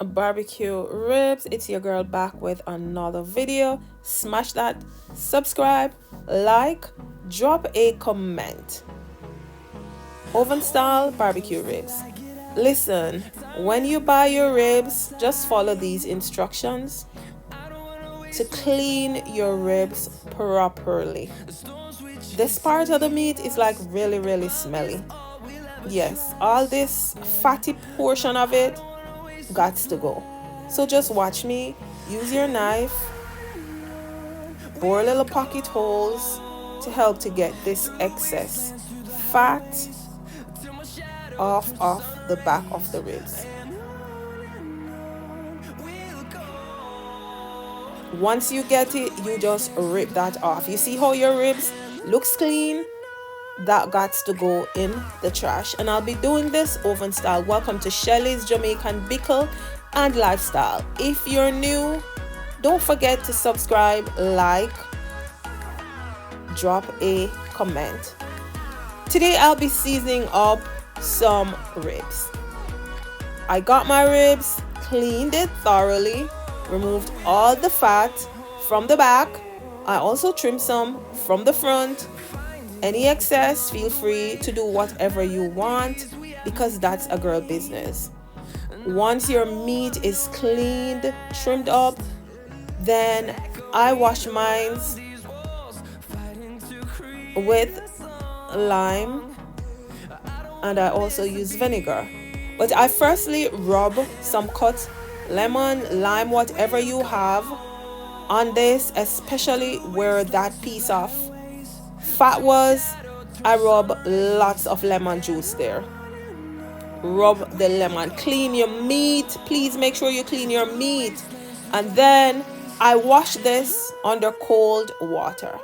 barbecue ribs. It's your girl back with another video. Smash that subscribe, like, drop a comment. Oven style barbecue ribs. Listen, when you buy your ribs, just follow these instructions to clean your ribs properly. This part of the meat is like really smelly. Yes, all this fatty portion of it gots to go. So just watch me use your knife, bore little pocket holes to help to get this excess fat off the back of the ribs. Once you get it, you just rip that off. You see how your ribs looks clean? That got to go in the trash. And I'll be doing this oven style. Welcome to Shelly's Jamaican Pickle and Lifestyle. If you're new, don't forget to subscribe, like, drop a comment. Today I'll be seasoning up some ribs. I got my ribs, cleaned it thoroughly, removed all the fat from the back. I also trimmed some from the front. Any excess, feel free to do whatever you want because that's a girl business. Once your meat is cleaned, trimmed up, then I wash mine with lime and I also use vinegar. But I firstly rub some cut lemon, lime, whatever you have on this, especially where that piece of fat was. I rub lots of lemon juice there. Rub the lemon. Clean your meat. Please make sure you clean your meat. And then I wash this under cold water.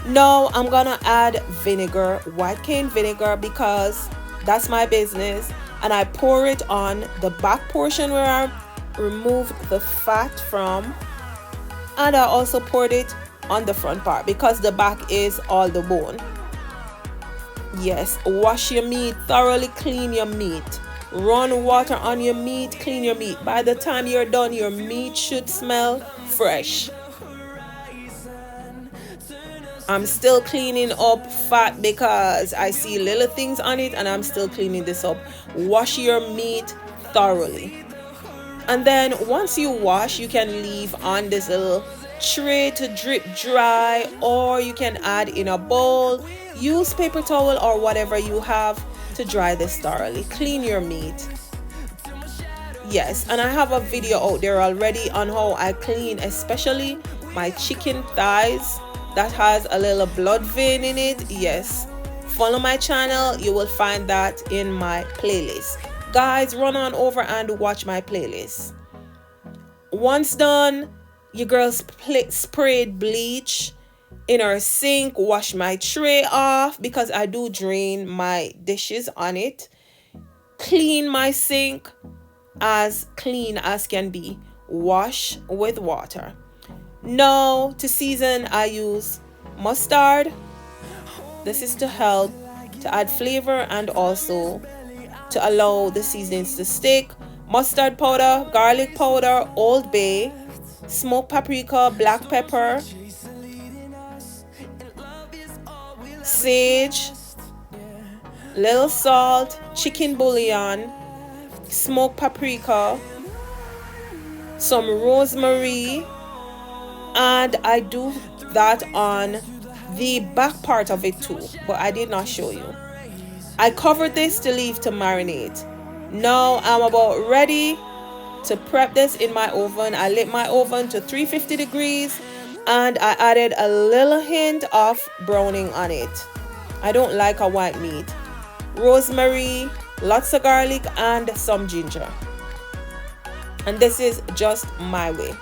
Now I'm gonna add vinegar, white cane vinegar, because that's my business. And I pour it on the back portion where I removed the fat from. And I also poured it on the front part because the back is all the bone. Yes, wash your meat thoroughly, clean your meat. Run water on your meat, clean your meat. By the time you're done, your meat should smell fresh. I'm still cleaning up fat because I see little things on it and I'm still cleaning this up. Wash your meat thoroughly. And then once you wash, you can leave on this little tray to drip dry, or you can add in a bowl. Use paper towel or whatever you have to dry this thoroughly. Clean your meat. Yes, and I have a video out there already on how I clean especially my chicken thighs that has a little blood vein in it. Yes, follow my channel, you will find that in my playlist. Guys, run on over and watch my playlist. Once done, your girl sprayed bleach in her sink. Wash my tray off because I do drain my dishes on it. Clean my sink as clean as can be. Wash with water. Now to season, I use mustard. This is to help to add flavor and also to allow the seasonings to stick. Mustard powder, garlic powder, Old Bay, smoked paprika, black pepper, sage, little salt, chicken bouillon, smoked paprika, some rosemary, and I do that on the back part of it too, but I did not show you. I covered this to leave to marinate. Now I'm about ready to prep this in my oven. I lit my oven to 350 degrees and I added a little hint of browning on it. I don't like a white meat. Rosemary, lots of garlic, and some ginger. And this is just my way.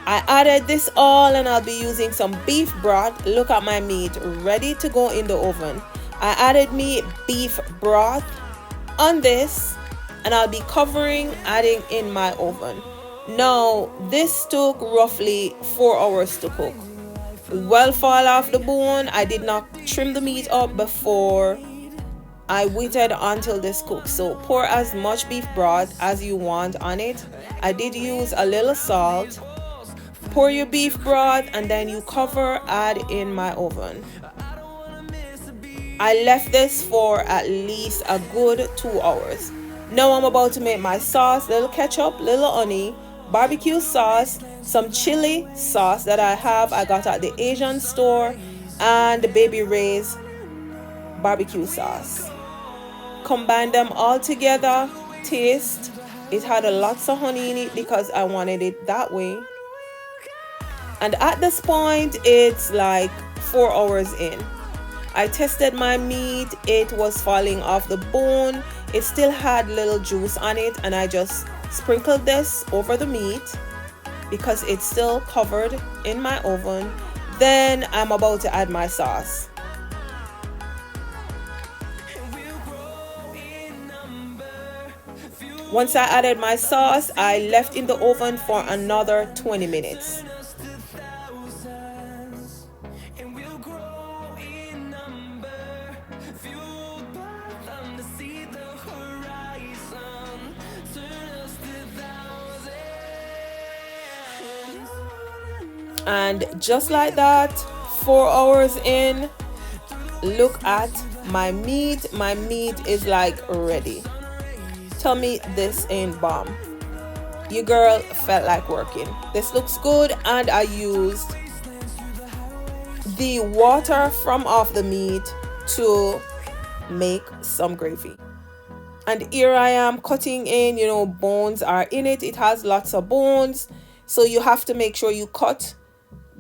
I added this all and I'll be using some beef broth. Look at my meat ready to go in the oven. I added me beef broth on this and I'll be covering, adding in my oven. Now this took roughly 4 hours to cook. Well fall off the bone. I did not trim the meat up before I waited until this cooks. So pour as much beef broth as you want on it. I did use a little salt. Pour your beef broth and then you cover, add in my oven. I left this for at least a good 2 hours. Now I'm about to make my sauce. Little ketchup, little honey, barbecue sauce, some chili sauce that I got at the Asian store, and the Baby Ray's barbecue sauce. Combine them all together. Taste. It had a lots of honey in it because I wanted it that way. And at this point, it's like 4 hours in. I tested my meat. It was falling off the bone. It still had little juice on it, and I just sprinkled this over the meat because it's still covered in my oven. Then I'm about to add my sauce. Once I added my sauce, I left in the oven for another 20 minutes. And just like that, 4 hours in, look at my meat. My meat is like ready. Tell me this ain't bomb. Your girl felt like working. This looks good, and I used the water from off the meat to make some gravy. And here I am cutting in, bones are in it. It has lots of bones, so you have to make sure you cut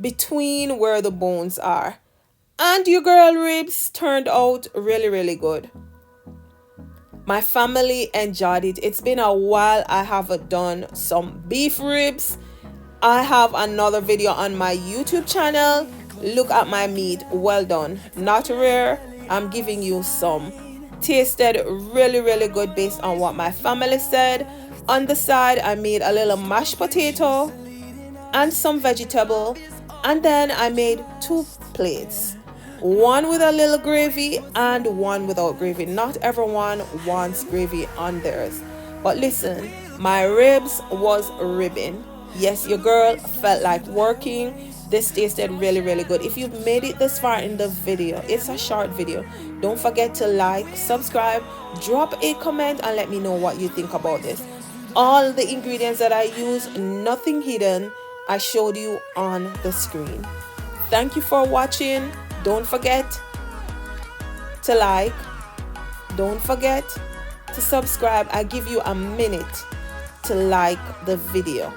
between where the bones are. And your girl ribs turned out really, really good. My family enjoyed it. It's been a while I haven't done some beef ribs. I have another video on my YouTube channel. Look at my meat. Well done. Not rare. I'm giving you some. Tasted really, really good based on what my family said. On the side, I made a little mashed potato and some vegetable. And then I made 2 plates. One with a little gravy and one without gravy. Not everyone wants gravy on theirs. But listen, my ribs was ribbing. Yes, your girl felt like working. This tasted really, really good. If you've made it this far in the video, it's a short video. Don't forget to like, subscribe, drop a comment, and let me know what you think about this. All the ingredients that I use, nothing hidden. I showed you on the screen. Thank you for watching. Don't forget to like. Don't forget to subscribe. I give you a minute to like the video.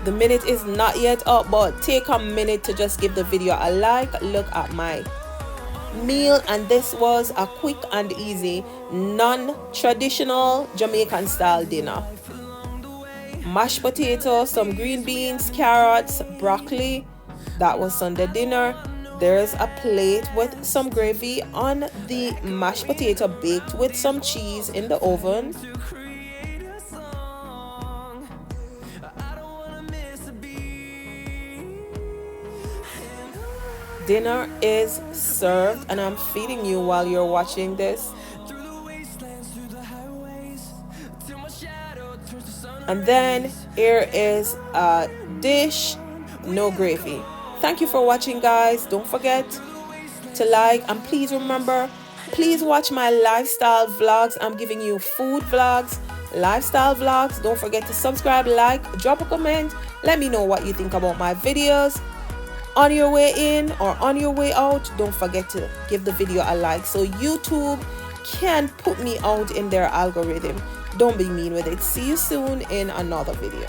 The minute is not yet up, but take a minute to just give the video a like. Look at my meal, and this was a quick and easy non-traditional Jamaican style dinner. Mashed potato, some green beans, carrots, broccoli. That was Sunday dinner. There's a plate with some gravy on the mashed potato baked with some cheese in the oven. Dinner is served, and I'm feeding you while you're watching this. And then here is a dish, no gravy. Thank you for watching, guys. Don't forget to like, and please remember, please watch my lifestyle vlogs. I'm giving you food vlogs, lifestyle vlogs. Don't forget to subscribe, like, drop a comment. Let me know what you think about my videos. On your way in or on your way out, don't forget to give the video a like so YouTube can put me out in their algorithm. Don't be mean with it. See you soon in another video.